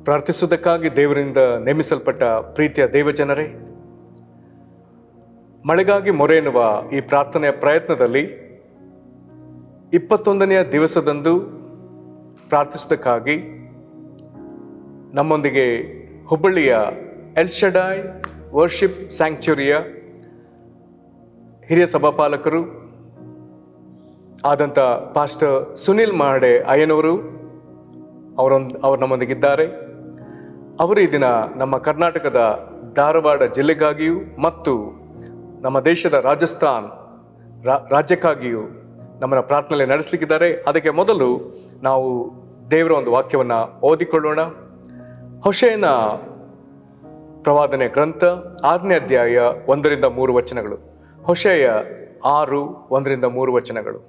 ಪ್ರಾರ್ಥಿಸುವುದಕ್ಕಾಗಿ ದೇವರಿಂದ ನೇಮಿಸಲ್ಪಟ್ಟ ಪ್ರೀತಿಯ ದೇವಜನರೇ, ಮಳೆಗಾಗಿ ಮೊರೆ ಎನ್ನುವ ಈ ಪ್ರಾರ್ಥನೆಯ ಪ್ರಯತ್ನದಲ್ಲಿ 21ನೆಯ ದಿವಸದಂದು ಪ್ರಾರ್ಥಿಸುವುದಕ್ಕಾಗಿ ನಮ್ಮೊಂದಿಗೆ ಹುಬ್ಬಳ್ಳಿಯ ಎಲ್ ಶಡಾಯ್ ವರ್ಷಿಪ್ ಸ್ಯಾಂಕ್ಚುರಿಯ ಹಿರಿಯ ಸಭಾಪಾಲಕರು ಆದಂಥ ಪಾಸ್ಟರ್ ಸುನಿಲ್ ಮಹಡೆ ಅಯ್ಯನವರು ಅವರು ನಮ್ಮೊಂದಿಗಿದ್ದಾರೆ. ಅವರು ಈ ದಿನ ನಮ್ಮ ಕರ್ನಾಟಕದ ಧಾರವಾಡ ಜಿಲ್ಲೆಗಾಗಿಯೂ ಮತ್ತು ನಮ್ಮ ದೇಶದ ರಾಜಸ್ಥಾನ್ ರಾಜ್ಯಕ್ಕಾಗಿಯೂ ನಮ್ಮನ್ನು ಪ್ರಾರ್ಥನೆಯಲ್ಲಿ ನಡೆಸಲಿಕ್ಕಿದ್ದಾರೆ. ಅದಕ್ಕೆ ಮೊದಲು ನಾವು ದೇವರ ಒಂದು ವಾಕ್ಯವನ್ನು ಓದಿಕೊಳ್ಳೋಣ. ಹೋಶೇಯನ ಪ್ರವಾದನೆ ಗ್ರಂಥ 6ನೇ ಅಧ್ಯಾಯ 1ರಿಂದ 3 ವಚನಗಳು. ಹೋಶೇಯ 6:1-3 ವಚನಗಳು.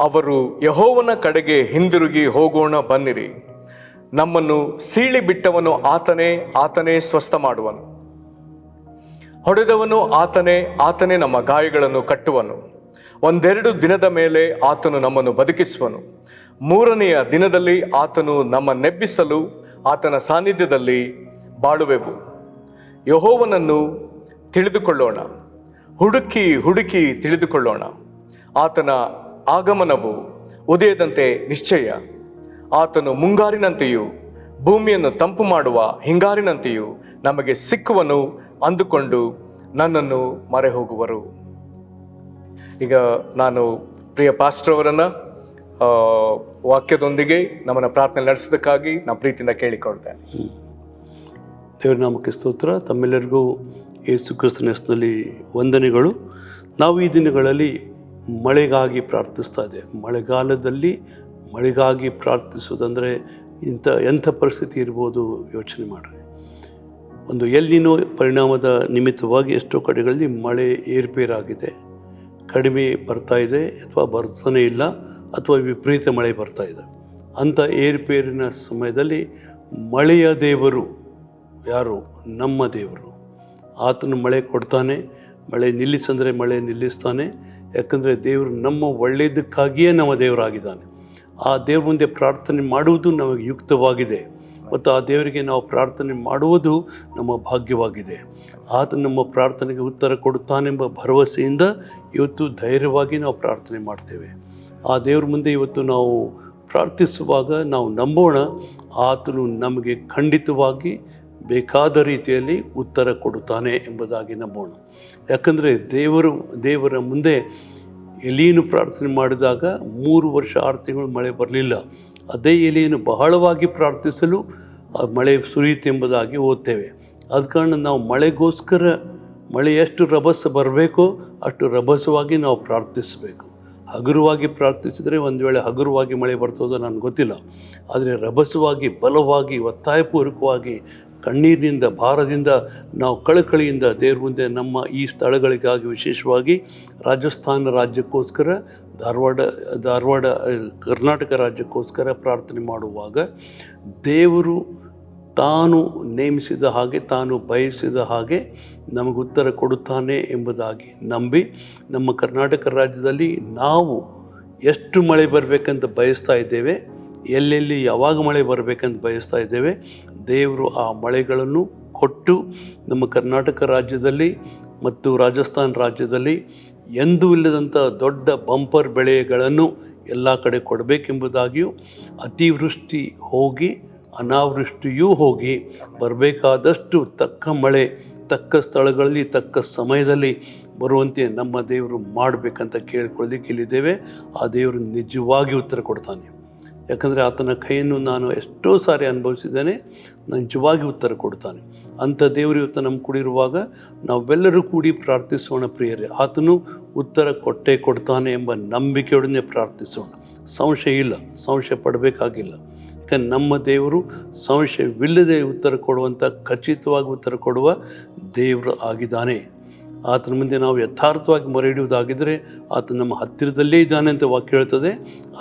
ಅವರು ಯೆಹೋವನ ಕಡೆಗೆ ಹಿಂದಿರುಗಿ ಹೋಗೋಣ ಬನ್ನಿರಿ, ನಮ್ಮನ್ನು ಸೀಳಿ ಬಿಟ್ಟವನು ಆತನೇ ಸ್ವಸ್ಥ ಮಾಡುವನು, ಹೊಡೆದವನು ಆತನೇ ನಮ್ಮ ಗಾಯಗಳನ್ನು ಕಟ್ಟುವನು. 1-2 ದಿನದ ಮೇಲೆ ಆತನು ನಮ್ಮನ್ನು ಬದುಕಿಸುವನು. 3ನೆಯ ದಿನದಲ್ಲಿ ಆತನು ನಮ್ಮನ್ನೆಬ್ಬಿಸಲು ಆತನ ಸಾನ್ನಿಧ್ಯದಲ್ಲಿ ಬಾಳುವೆವು. ಯೆಹೋವನನ್ನು ತಿಳಿದುಕೊಳ್ಳೋಣ, ಹುಡುಕಿ ತಿಳಿದುಕೊಳ್ಳೋಣ. ಆತನ ಆಗಮನವು ಉದಯದಂತೆ ನಿಶ್ಚಯ. ಆತನು ಮುಂಗಾರಿನಂತೆಯೂ ಭೂಮಿಯನ್ನು ತಂಪು ಮಾಡುವ ಹಿಂಗಾರಿನಂತೆಯೂ ನಮಗೆ ಸಿಕ್ಕುವನು ಅಂದುಕೊಂಡು ನನ್ನನ್ನು ಮರೆ ಹೋಗುವರು. ಈಗ ನಾನು ಪ್ರಿಯ ಪಾಸ್ಟರ್ ಅವರನ್ನು ವಾಕ್ಯದೊಂದಿಗೆ ನಮ್ಮನ್ನು ಪ್ರಾರ್ಥನೆ ನಡೆಸೋದಕ್ಕಾಗಿ ನಾನು ಪ್ರೀತಿಯಿಂದ ಕೇಳಿಕೊಳ್ತೇನೆ. ದೇವರ ನಾಮಕ್ಕೆ ಸ್ತೋತ್ರ. ತಮ್ಮೆಲ್ಲರಿಗೂ ಯೇಸು ಕ್ರಿಸ್ತನ ಹೆಸರಿನಲ್ಲಿ ವಂದನೆಗಳು. ನಾವು ಈ ದಿನಗಳಲ್ಲಿ ಮಳೆಗಾಗಿ ಪ್ರಾರ್ಥಿಸ್ತಾ ಇದ್ದೇವೆ. ಮಳೆಗಾಲದಲ್ಲಿ ಮಳೆಗಾಗಿ ಪ್ರಾರ್ಥಿಸೋದಂದರೆ ಎಂಥ ಪರಿಸ್ಥಿತಿ ಇರ್ಬೋದು ಯೋಚನೆ ಮಾಡಿರಿ. ಒಂದು ಎಲ್ಲಿನೋ ಪರಿಣಾಮದ ನಿಮಿತ್ತವಾಗಿ ಎಷ್ಟೋ ಕಡೆಗಳಲ್ಲಿ ಮಳೆ ಏರ್ಪೇರಾಗಿದೆ, ಕಡಿಮೆ ಬರ್ತಾ ಇದೆ ಅಥವಾ ಬರ್ತಾನೆ ಇಲ್ಲ ಅಥವಾ ವಿಪರೀತ ಮಳೆ ಬರ್ತಾ ಇದೆ. ಅಂಥ ಏರ್ಪೇರಿನ ಸಮಯದಲ್ಲಿ ಮಳೆಯ ದೇವರು ಯಾರು? ನಮ್ಮ ದೇವರು. ಆತನು ಮಳೆ ಕೊಡ್ತಾನೆ. ಮಳೆ ನಿಲ್ಲಿಸಂದರೆ ಮಳೆ ನಿಲ್ಲಿಸ್ತಾನೆ. ಯಾಕಂದರೆ ದೇವರು ನಮ್ಮ ಒಳ್ಳೆಯದಕ್ಕಾಗಿಯೇ ನಮ್ಮ ದೇವರಾಗಿದ್ದಾನೆ. ಆ ದೇವ್ರ ಮುಂದೆ ಪ್ರಾರ್ಥನೆ ಮಾಡುವುದು ನಮಗೆ ಯುಕ್ತವಾಗಿದೆ ಮತ್ತು ಆ ದೇವರಿಗೆ ನಾವು ಪ್ರಾರ್ಥನೆ ಮಾಡುವುದು ನಮ್ಮ ಭಾಗ್ಯವಾಗಿದೆ. ಆತ ನಮ್ಮ ಪ್ರಾರ್ಥನೆಗೆ ಉತ್ತರ ಕೊಡುತ್ತಾನೆಂಬ ಭರವಸೆಯಿಂದ ಇವತ್ತು ಧೈರ್ಯವಾಗಿ ನಾವು ಪ್ರಾರ್ಥನೆ ಮಾಡ್ತೇವೆ. ಆ ದೇವ್ರ ಮುಂದೆ ಇವತ್ತು ನಾವು ಪ್ರಾರ್ಥಿಸುವಾಗ ನಾವು ನಂಬೋಣ, ಆತನು ನಮಗೆ ಖಂಡಿತವಾಗಿ ಬೇಕಾದ ರೀತಿಯಲ್ಲಿ ಉತ್ತರ ಕೊಡುತ್ತಾನೆ ಎಂಬುದಾಗಿ ನಂಬೋಣ. ಯಾಕಂದರೆ ದೇವರ ಮುಂದೆ ಎಲೀಯನು ಪ್ರಾರ್ಥನೆ ಮಾಡಿದಾಗ 3 ವರ್ಷ 6 ತಿಂಗಳು ಮಳೆ ಬರಲಿಲ್ಲ. ಅದೇ ಎಲೀಯನು ಬಹಳವಾಗಿ ಪ್ರಾರ್ಥಿಸಲು ಮಳೆ ಸುರಿಯಿತು ಎಂಬುದಾಗಿ ಓದ್ತೇವೆ. ಆದ ಕಾರಣ ನಾವು ಮಳೆ ಎಷ್ಟು ರಭಸ ಬರಬೇಕೋ ಅಷ್ಟು ರಭಸವಾಗಿ ನಾವು ಪ್ರಾರ್ಥಿಸಬೇಕು. ಹಗುರವಾಗಿ ಪ್ರಾರ್ಥಿಸಿದರೆ ಒಂದು ವೇಳೆ ಹಗುರವಾಗಿ ಮಳೆ ಬರ್ತದೋ ನನಗೆ ಗೊತ್ತಿಲ್ಲ. ಆದರೆ ರಭಸವಾಗಿ, ಬಲವಾಗಿ, ಒತ್ತಾಯಪೂರ್ವಕವಾಗಿ, ಕಣ್ಣೀರಿನಿಂದ, ಭಾರದಿಂದ, ನಾವು ಕಳಕಳಿಯಿಂದ ದೇವ್ರ ಮುಂದೆ ನಮ್ಮ ಈ ಸ್ಥಳಗಳಿಗಾಗಿ, ವಿಶೇಷವಾಗಿ ರಾಜಸ್ಥಾನ ರಾಜ್ಯಕ್ಕೋಸ್ಕರ, ಧಾರವಾಡ ಕರ್ನಾಟಕ ರಾಜ್ಯಕ್ಕೋಸ್ಕರ ಪ್ರಾರ್ಥನೆ ಮಾಡುವಾಗ ದೇವರು ತಾನು ನೇಮಿಸಿದ ಹಾಗೆ, ತಾನು ಬಯಸಿದ ಹಾಗೆ ನಮಗೆ ಉತ್ತರ ಕೊಡುತ್ತಾನೆ ಎಂಬುದಾಗಿ ನಂಬಿ, ನಮ್ಮ ಕರ್ನಾಟಕ ರಾಜ್ಯದಲ್ಲಿ ನಾವು ಎಷ್ಟು ಮಳೆ ಬರಬೇಕಂತ ಬಯಸ್ತಾ ಇದ್ದೇವೆ, ಎಲ್ಲೆಲ್ಲಿ ಯಾವಾಗ ಮಳೆ ಬರಬೇಕಂತ ಬಯಸ್ತಾ ಇದ್ದೇವೆ, ದೇವರು ಆ ಮಳೆಗಳನ್ನು ಕೊಟ್ಟು ನಮ್ಮ ಕರ್ನಾಟಕ ರಾಜ್ಯದಲ್ಲಿ ಮತ್ತು ರಾಜಸ್ಥಾನ ರಾಜ್ಯದಲ್ಲಿ ಎಂದೂ ಇಲ್ಲದಂಥ ದೊಡ್ಡ ಬಂಪರ್ ಬೆಳೆಗಳನ್ನು ಎಲ್ಲ ಕಡೆ ಕೊಡಬೇಕೆಂಬುದಾಗಿಯೂ, ಅತಿವೃಷ್ಟಿ ಹೋಗಿ ಅನಾವೃಷ್ಟಿಯೂ ಹೋಗಿ ಬರಬೇಕಾದಷ್ಟು ತಕ್ಕ ಮಳೆ ತಕ್ಕ ಸ್ಥಳಗಳಲ್ಲಿ ತಕ್ಕ ಸಮಯದಲ್ಲಿ ಬರುವಂತೆ ನಮ್ಮ ದೇವರು ಮಾಡಬೇಕಂತ ಕೇಳ್ಕೊಳ್ಳೋದಕ್ಕೆ ಇಲ್ಲಿದ್ದೇವೆ. ಆ ದೇವರು ನಿಜವಾಗಿ ಉತ್ತರ ಕೊಡ್ತಾನೆ. ಯಾಕಂದರೆ ಆತನ ಕೈಯನ್ನು ನಾನು ಎಷ್ಟೋ ಸಾರಿ ಅನುಭವಿಸಿದ್ದೇನೆ. ನಿಜವಾಗಿ ಉತ್ತರ ಕೊಡ್ತಾನೆ. ಅಂಥ ದೇವರು ಇವತ್ತು ನಮ್ಮ ಕೂಡಿರುವಾಗ ನಾವೆಲ್ಲರೂ ಕೂಡಿ ಪ್ರಾರ್ಥಿಸೋಣ ಪ್ರಿಯರೇ. ಆತನು ಉತ್ತರ ಕೊಡ್ತಾನೆ ಎಂಬ ನಂಬಿಕೆಯೊಡನೆ ಪ್ರಾರ್ಥಿಸೋಣ. ಸಂಶಯ ಪಡಬೇಕಾಗಿಲ್ಲ. ಯಾಕಂದರೆ ನಮ್ಮ ದೇವರು ಸಂಶಯವಿಲ್ಲದೆ ಉತ್ತರ ಕೊಡುವಂಥ, ಖಚಿತವಾಗಿ ಉತ್ತರ ಕೊಡುವ ದೇವರು ಆಗಿದ್ದಾನೆ. ಆತನ ಮುಂದೆ ನಾವು ಯಥಾರ್ಥವಾಗಿ ಮೊರೆ ಇಡುವುದಾಗಿದ್ದರೆ ಆತ ನಮ್ಮ ಹತ್ತಿರದಲ್ಲೇ ಇದ್ದಾನೆ ಅಂತ ವಾಕ್ಯ ಹೇಳ್ತದೆ.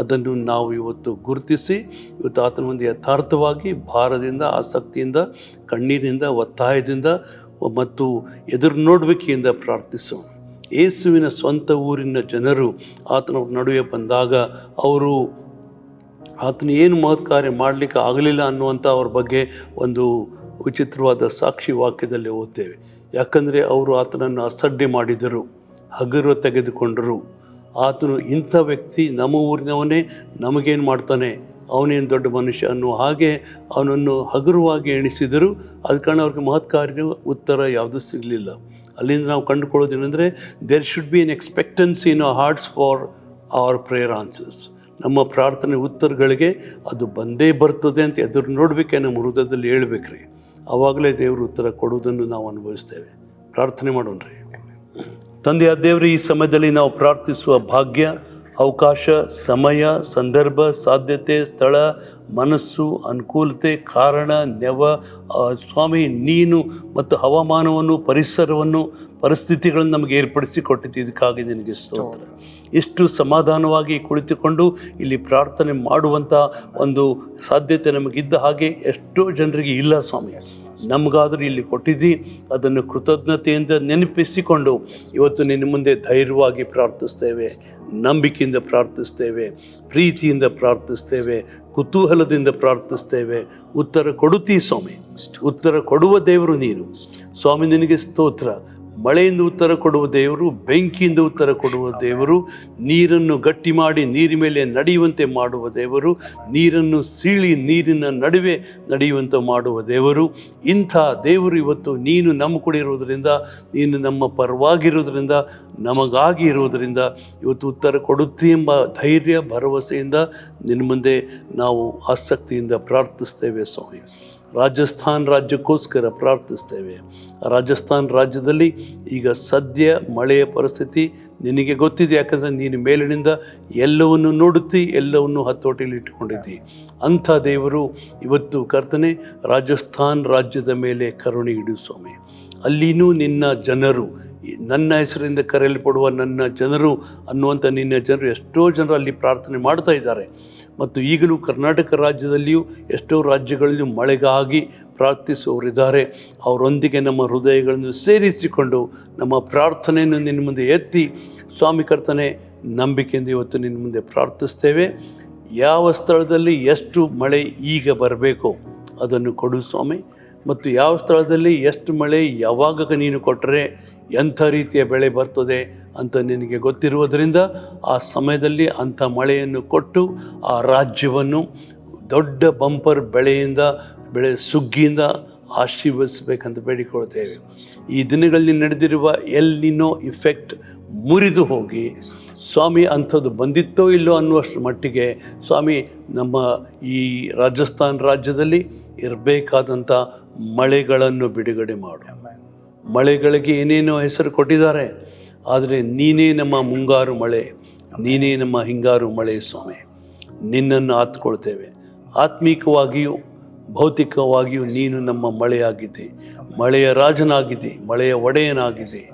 ಅದನ್ನು ನಾವು ಇವತ್ತು ಗುರುತಿಸಿ ಇವತ್ತು ಆತನ ಮುಂದೆ ಯಥಾರ್ಥವಾಗಿ ಭಾರದಿಂದ, ಆಸಕ್ತಿಯಿಂದ, ಕಣ್ಣೀರಿನಿಂದ, ಒತ್ತಾಯದಿಂದ ಮತ್ತು ಎದುರು ನೋಡುವಿಕೆಯಿಂದ ಪ್ರಾರ್ಥಿಸೋಣ. ಯೇಸುವಿನ ಸ್ವಂತ ಊರಿನ ಜನರು ಆತನ ನಡುವೆ ಬಂದಾಗ ಅವರು ಆತನು ಏನು ಮಹತ್ ಕಾರ್ಯ ಮಾಡಲಿಕ್ಕೆ ಆಗಲಿಲ್ಲ ಅನ್ನುವಂಥ ಅವ್ರ ಬಗ್ಗೆ ಒಂದು ವಿಚಿತ್ರವಾದ ಸಾಕ್ಷಿ ವಾಕ್ಯದಲ್ಲಿ ಓದ್ತೇವೆ. ಯಾಕಂದರೆ ಅವರು ಆತನನ್ನು ಅಸಡ್ಡೆ ಮಾಡಿದರು, ಹಗುರ ತೆಗೆದುಕೊಂಡರು. ಆತನು ಇಂಥ ವ್ಯಕ್ತಿ ನಮ್ಮ ಊರಿನವನೇ, ನಮಗೇನು ಮಾಡ್ತಾನೆ, ಅವನೇನು ದೊಡ್ಡ ಮನುಷ್ಯ ಅನ್ನೋ ಹಾಗೆ ಅವನನ್ನು ಹಗುರವಾಗಿ ಎಣಿಸಿದರು. ಅದ ಕಾರಣ ಅವ್ರಿಗೆ ಮಹತ್ ಕಾರ್ಯ ಉತ್ತರ ಯಾವುದೂ ಸಿಗಲಿಲ್ಲ. ಅಲ್ಲಿಂದ ನಾವು ಕಂಡುಕೊಳ್ಳೋದೇನೆಂದರೆ, there should be an expectancy in our hearts for our prayer answers. ನಮ್ಮ ಪ್ರಾರ್ಥನೆ ಉತ್ತರಗಳಿಗೆ ಅದು ಬಂದೇ ಬರ್ತದೆ ಅಂತ ಎದುರು ನೋಡಬೇಕೆ, ನಮ್ಮ ಹೃದಯದಲ್ಲಿ ಹೇಳ್ಬೇಕ್ರಿ. ಆವಾಗಲೇ ದೇವರು ಉತ್ತರ ಕೊಡುವುದನ್ನು ನಾವು ಅನುಭವಿಸ್ತೇವೆ. ಪ್ರಾರ್ಥನೆ ಮಾಡೋಣ್ರಿ. ತಂದೆಯ ದೇವರೇ, ಈ ಸಮಯದಲ್ಲಿ ನಾವು ಪ್ರಾರ್ಥಿಸುವ ಭಾಗ್ಯ, ಅವಕಾಶ, ಸಮಯ, ಸಂದರ್ಭ, ಸಾಧ್ಯತೆ, ಸ್ಥಳ, ಮನಸ್ಸು, ಅನುಕೂಲತೆ, ಕಾರಣ, ನೆವ, ಸ್ವಾಮಿ ನೀನು ಮತ್ತು ಹವಾಮಾನವನ್ನು, ಪರಿಸರವನ್ನು, ಪರಿಸ್ಥಿತಿಗಳನ್ನು ನಮಗೆ ಏರ್ಪಡಿಸಿ ಕೊಟ್ಟಿದ್ದು. ಇದಕ್ಕಾಗಿ ನಿನಗೆ ಸ್ತೋತ್ರ. ಇಷ್ಟು ಸಮಾಧಾನವಾಗಿ ಕುಳಿತುಕೊಂಡು ಇಲ್ಲಿ ಪ್ರಾರ್ಥನೆ ಮಾಡುವಂಥ ಒಂದು ಸಾಧ್ಯತೆ ನಮಗಿದ್ದ ಹಾಗೆ ಎಷ್ಟೋ ಜನರಿಗೆ ಇಲ್ಲ ಸ್ವಾಮಿ. ನಮಗಾದರೂ ಇಲ್ಲಿ ಕೊಟ್ಟಿದ್ದಿ, ಅದನ್ನು ಕೃತಜ್ಞತೆಯಿಂದ ನೆನಪಿಸಿಕೊಂಡು ಇವತ್ತು ನಿನ್ನ ಮುಂದೆ ಧೈರ್ಯವಾಗಿ ಪ್ರಾರ್ಥಿಸ್ತೇವೆ, ನಂಬಿಕೆಯಿಂದ ಪ್ರಾರ್ಥಿಸ್ತೇವೆ, ಪ್ರೀತಿಯಿಂದ ಪ್ರಾರ್ಥಿಸ್ತೇವೆ, ಕುತೂಹಲದಿಂದ ಪ್ರಾರ್ಥಿಸ್ತೇವೆ. ಉತ್ತರ ಕೊಡುತ್ತೀ ಸ್ವಾಮಿ. ಉತ್ತರ ಕೊಡುವ ದೇವರು ನೀನು ಸ್ವಾಮಿ. ನಿನಗೆ ಸ್ತೋತ್ರ. ಮಳೆಯಿಂದ ಉತ್ತರ ಕೊಡುವ ದೇವರು, ಬೆಂಕಿಯಿಂದ ಉತ್ತರ ಕೊಡುವ ದೇವರು, ನೀರನ್ನು ಗಟ್ಟಿ ಮಾಡಿ ನೀರಿನ ಮೇಲೆ ನಡೆಯುವಂತೆ ಮಾಡುವ ದೇವರು, ನೀರನ್ನು ಸೀಳಿ ನೀರಿನ ನಡುವೆ ನಡೆಯುವಂತೆ ಮಾಡುವ ದೇವರು. ಇಂಥ ದೇವರು ಇವತ್ತು ನೀನು ನಮ್ಮ ಕೂಡ ಇರುವುದರಿಂದ, ನೀನು ನಮ್ಮ ಪರವಾಗಿರುವುದರಿಂದ, ನಮಗಾಗಿ ಇರುವುದರಿಂದ ಇವತ್ತು ಉತ್ತರ ಕೊಡುತ್ತಿ ಎಂಬ ಧೈರ್ಯ, ಭರವಸೆಯಿಂದ ನಿನ್ನ ಮುಂದೆ ನಾವು ಆಸಕ್ತಿಯಿಂದ ಪ್ರಾರ್ಥಿಸ್ತೇವೆ ಸ್ವಾಮಿ. ರಾಜಸ್ಥಾನ್ ರಾಜ್ಯಕ್ಕೋಸ್ಕರ ಪ್ರಾರ್ಥಿಸ್ತೇವೆ. ರಾಜಸ್ಥಾನ್ ರಾಜ್ಯದಲ್ಲಿ ಈಗ ಸದ್ಯ ಮಳೆಯ ಪರಿಸ್ಥಿತಿ ನಿನಗೆ ಗೊತ್ತಿದೆ, ಯಾಕಂದರೆ ನೀನು ಮೇಲಿನಿಂದ ಎಲ್ಲವನ್ನು ನೋಡುತ್ತಿ, ಎಲ್ಲವನ್ನು ಹತೋಟಿಯಲ್ಲಿ ಇಟ್ಟುಕೊಂಡಿದ್ದಿ. ಅಂಥ ದೇವರು ಇವತ್ತು ಕರ್ತನೆ ರಾಜಸ್ಥಾನ್ ರಾಜ್ಯದ ಮೇಲೆ ಕರುಣೆ ಇಡು ಸ್ವಾಮಿ. ಅಲ್ಲಿನೂ ನಿನ್ನ ಜನರು, ನನ್ನ ಹೆಸರಿಂದ ಕರೆಯಲ್ಪಡುವ ನನ್ನ ಜನರು ಅನ್ನುವಂಥ ನಿನ್ನ ಜನರು, ಎಷ್ಟೋ ಜನರು ಅಲ್ಲಿ ಪ್ರಾರ್ಥನೆ ಮಾಡ್ತಾ ಇದ್ದಾರೆ. ಮತ್ತು ಈಗಲೂ ಕರ್ನಾಟಕ ರಾಜ್ಯದಲ್ಲಿಯೂ ಎಷ್ಟೋ ರಾಜ್ಯಗಳಲ್ಲಿಯೂ ಮಳೆಗಾಗಿ ಪ್ರಾರ್ಥಿಸುವವರಿದ್ದಾರೆ. ಅವರೊಂದಿಗೆ ನಮ್ಮ ಹೃದಯಗಳನ್ನು ಸೇರಿಸಿಕೊಂಡು ನಮ್ಮ ಪ್ರಾರ್ಥನೆಯನ್ನು ನಿನ್ನ ಮುಂದೆ ಎತ್ತಿ ಸ್ವಾಮಿ ಕರ್ತನೆ ನಂಬಿಕೆಯಿಂದ ಇವತ್ತು ನಿನ್ನ ಮುಂದೆ ಪ್ರಾರ್ಥಿಸ್ತೇವೆ. ಯಾವ ಸ್ಥಳದಲ್ಲಿ ಎಷ್ಟು ಮಳೆ ಈಗ ಬರಬೇಕೋ ಅದನ್ನು ಕೊಡು ಸ್ವಾಮಿ. ಮತ್ತು ಯಾವ ಸ್ಥಳದಲ್ಲಿ ಎಷ್ಟು ಮಳೆ ಯಾವಾಗ ನೀನು ಕೊಟ್ಟರೆ ಎಂಥ ರೀತಿಯ ಬೆಳೆ ಬರ್ತದೆ ಅಂತ ನಿನಗೆ ಗೊತ್ತಿರುವುದರಿಂದ ಆ ಸಮಯದಲ್ಲಿ ಅಂಥ ಮಳೆಯನ್ನು ಕೊಟ್ಟು ಆ ರಾಜ್ಯವನ್ನು ದೊಡ್ಡ ಬಂಪರ್ ಬೆಳೆ ಸುಗ್ಗಿಯಿಂದ ಆಶೀರ್ವದಿಸಬೇಕಂತ ಬೇಡಿಕೊಳ್ತೇವೆ. ಈ ದಿನಗಳಲ್ಲಿ ನಡೆದಿರುವ ಎಲ್ ನಿನೋ ಇಫೆಕ್ಟ್ ಮುರಿದು ಹೋಗಿ ಸ್ವಾಮಿ ಅಂಥದ್ದು ಬಂದಿತ್ತೋ ಇಲ್ಲೋ ಅನ್ನುವಷ್ಟು ಮಟ್ಟಿಗೆ ಸ್ವಾಮಿ ನಮ್ಮ ಈ ರಾಜಸ್ಥಾನ್ ರಾಜ್ಯದಲ್ಲಿ ಇರಬೇಕಾದಂಥ ಮಳೆಗಳನ್ನು ಬಿಡುಗಡೆ ಮಾಡು. ಮಳೆಗಳಿಗೆ ಏನೇನೋ ಹೆಸರು ಕೊಟ್ಟಿದ್ದಾರೆ, ಆದರೆ ನೀನೇ ನಮ್ಮ ಮುಂಗಾರು ಮಳೆ, ನೀನೇ ನಮ್ಮ ಹಿಂಗಾರು ಮಳೆ ಸ್ವಾಮಿ. ನಿನ್ನನ್ನು ಆತ್ಕೊಳ್ತೇವೆ. ಆತ್ಮೀಕವಾಗಿಯೂ ಭೌತಿಕವಾಗಿಯೂ ನೀನು ನಮ್ಮ ಮಳೆಯಾಗಿದ್ದೆ, ಮಳೆಯ ರಾಜನಾಗಿದ್ದೆ, ಮಳೆಯ ಒಡೆಯನಾಗಿದೆ.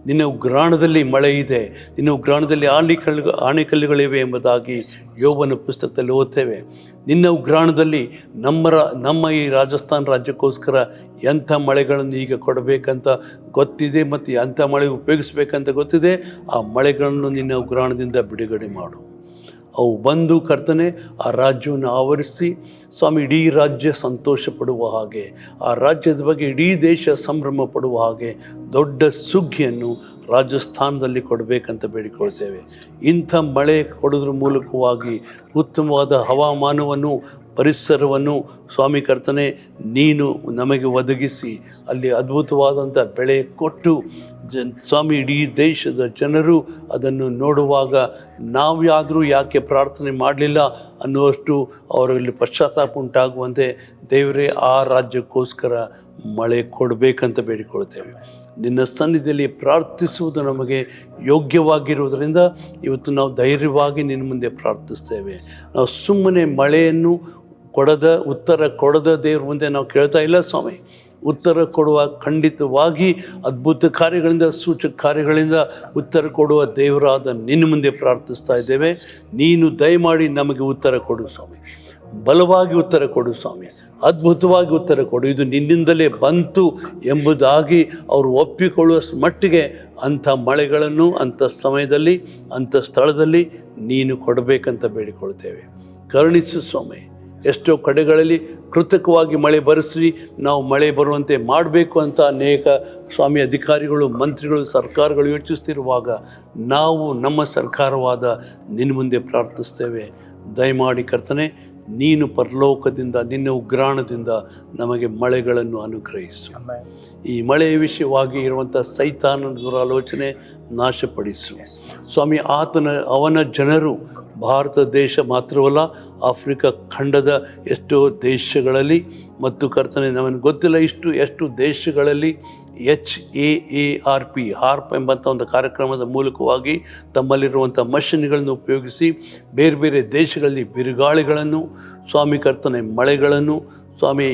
ನಿನ್ನ ಉಗ್ರಾಣದಲ್ಲಿ ಮಳೆ ಇದೆ, ನಿನ್ನ ಉಗ್ರಾಣದಲ್ಲಿ ಆಣೆಕಲ್ಲುಗಳಿವೆ ಎಂಬುದಾಗಿ ಯೋಬನ ಪುಸ್ತಕದಲ್ಲಿ ಓದ್ತೇವೆ. ನಿನ್ನ ಉಗ್ರಾಣದಲ್ಲಿ ನಮ್ಮ ಈ ರಾಜಸ್ಥಾನ್ ರಾಜ್ಯಕ್ಕೋಸ್ಕರ ಎಂಥ ಮಳೆಗಳನ್ನು ಈಗ ಕೊಡಬೇಕಂತ ಗೊತ್ತಿದೆ ಮತ್ತು ಎಂಥ ಮಳೆ ಉಪಯೋಗಿಸ್ಬೇಕಂತ ಗೊತ್ತಿದೆ. ಆ ಮಳೆಗಳನ್ನು ನಿನ್ನ ಉಗ್ರಾಣದಿಂದ ಬಿಡುಗಡೆ ಮಾಡು. ಅವು ಬಂದು ಕರ್ತನೆ ಆ ರಾಜ್ಯವನ್ನು ಆವರಿಸಿ ಸ್ವಾಮಿ ಇಡೀ ರಾಜ್ಯ ಸಂತೋಷ ಪಡುವ ಹಾಗೆ, ಆ ರಾಜ್ಯದ ಬಗ್ಗೆ ಇಡೀ ದೇಶ ಸಂಭ್ರಮ ಪಡುವ ಹಾಗೆ ದೊಡ್ಡ ಸುಗ್ಗಿಯನ್ನು ರಾಜಸ್ಥಾನದಲ್ಲಿ ಕೊಡಬೇಕಂತ ಬೇಡಿಕೊಳ್ತೇವೆ. ಇಂಥ ಮಳೆ ಕೊಡೋದ್ರ ಮೂಲಕವಾಗಿ ಉತ್ತಮವಾದ ಹವಾಮಾನವನ್ನು, ಪರಿಸರವನ್ನು ಸ್ವಾಮಿ ಕರ್ತನೆ ನೀನು ನಮಗೆ ಒದಗಿಸಿ ಅಲ್ಲಿ ಅದ್ಭುತವಾದಂಥ ಬೆಳೆ ಕೊಟ್ಟು ಸ್ವಾಮಿ ಇಡೀ ದೇಶದ ಜನರು ಅದನ್ನು ನೋಡುವಾಗ ನಾವ್ಯಾದರೂ ಯಾಕೆ ಪ್ರಾರ್ಥನೆ ಮಾಡಲಿಲ್ಲ ಅನ್ನುವಷ್ಟು ಅವರಲ್ಲಿ ಪಶ್ಚಾತ್ತಾಪ ಉಂಟಾಗುವಂತೆ ದೇವರೇ ಆ ರಾಜ್ಯಕ್ಕೋಸ್ಕರ ಮಳೆ ಕೊಡಬೇಕಂತ ಬೇಡಿಕೊಳ್ತೇವೆ. ನಿನ್ನ ಸನ್ನಿಧಿಯಲ್ಲಿ ಪ್ರಾರ್ಥಿಸುವುದು ನಮಗೆ ಯೋಗ್ಯವಾಗಿರುವುದರಿಂದ ಇವತ್ತು ನಾವು ಧೈರ್ಯವಾಗಿ ನಿನ್ನ ಮುಂದೆ ಪ್ರಾರ್ಥಿಸ್ತೇವೆ. ನಾವು ಸುಮ್ಮನೆ ಮಳೆಯನ್ನು ಉತ್ತರ ಕೊಡದ ದೇವ್ರ ಮುಂದೆ ನಾವು ಕೇಳ್ತಾ ಇಲ್ಲ ಸ್ವಾಮಿ. ಉತ್ತರ ಕೊಡುವ, ಖಂಡಿತವಾಗಿ ಅದ್ಭುತ ಕಾರ್ಯಗಳಿಂದ, ಸೂಚಕ ಕಾರ್ಯಗಳಿಂದ ಉತ್ತರ ಕೊಡುವ ದೇವರಾದ ನಿನ್ನ ಮುಂದೆ ಪ್ರಾರ್ಥಿಸ್ತಾ ಇದ್ದೇವೆ. ನೀನು ದಯಮಾಡಿ ನಮಗೆ ಉತ್ತರ ಕೊಡು ಸ್ವಾಮಿ, ಬಲವಾಗಿ ಉತ್ತರ ಕೊಡು ಸ್ವಾಮಿ, ಅದ್ಭುತವಾಗಿ ಉತ್ತರ ಕೊಡು. ಇದು ನಿನ್ನಿಂದಲೇ ಬಂತು ಎಂಬುದಾಗಿ ಅವರು ಒಪ್ಪಿಕೊಳ್ಳುವ ಮಟ್ಟಿಗೆ ಅಂಥ ಮಳೆಗಳನ್ನು ಅಂಥ ಸಮಯದಲ್ಲಿ ಅಂಥ ಸ್ಥಳದಲ್ಲಿ ನೀನು ಕೊಡಬೇಕಂತ ಬೇಡಿಕೊಳ್ತೇವೆ. ಕರುಣಿಸು ಸ್ವಾಮಿ. ಎಷ್ಟೋ ಕಡೆಗಳಲ್ಲಿ ಕೃತಕವಾಗಿ ಮಳೆ ಬರೆಸಿ ನಾವು ಮಳೆ ಬರುವಂತೆ ಮಾಡಬೇಕು ಅಂತ ಅನೇಕ ಸ್ವಾಮಿ ಅಧಿಕಾರಿಗಳು, ಮಂತ್ರಿಗಳು, ಸರ್ಕಾರಗಳು ಯೋಚಿಸ್ತಿರುವಾಗ ನಾವು ನಮ್ಮ ಸರ್ಕಾರವಾದ ನಿನ್ನ ಮುಂದೆ ಪ್ರಾರ್ಥಿಸ್ತೇವೆ. ದಯಮಾಡಿ ಕರ್ತನೆ, ನೀನು ಪರಲೋಕದಿಂದ ನಿನ್ನ ಉಗ್ರಾಣದಿಂದ ನಮಗೆ ಮಳೆಗಳನ್ನು ಅನುಗ್ರಹಿಸು. ಈ ಮಳೆಯ ವಿಷಯವಾಗಿ ಇರುವಂಥ ಸೈತಾನನ ದುರಾಲೋಚನೆ ನಾಶಪಡಿಸು ಸ್ವಾಮಿ. ಅವನ ಜನರು ಭಾರತ ದೇಶ ಮಾತ್ರವಲ್ಲ, ಆಫ್ರಿಕಾ ಖಂಡದ ಎಷ್ಟೋ ದೇಶಗಳಲ್ಲಿ ಮತ್ತು ಕರ್ತನೆ ನಮಗೆ ಗೊತ್ತಿಲ್ಲ ಎಷ್ಟು ದೇಶಗಳಲ್ಲಿ HAARP ಹಾರ್ಪ್ ಎಂಬಂಥ ಒಂದು ಕಾರ್ಯಕ್ರಮದ ಮೂಲಕವಾಗಿ ತಮ್ಮಲ್ಲಿರುವಂಥ ಮಷಿನ್ಗಳನ್ನು ಉಪಯೋಗಿಸಿ ಬೇರೆ ಬೇರೆ ದೇಶಗಳಲ್ಲಿ ಬಿರುಗಾಳಿಗಳನ್ನು ಸ್ವಾಮಿ ಕರ್ತನೆ, ಮಳೆಗಳನ್ನು ಸ್ವಾಮಿ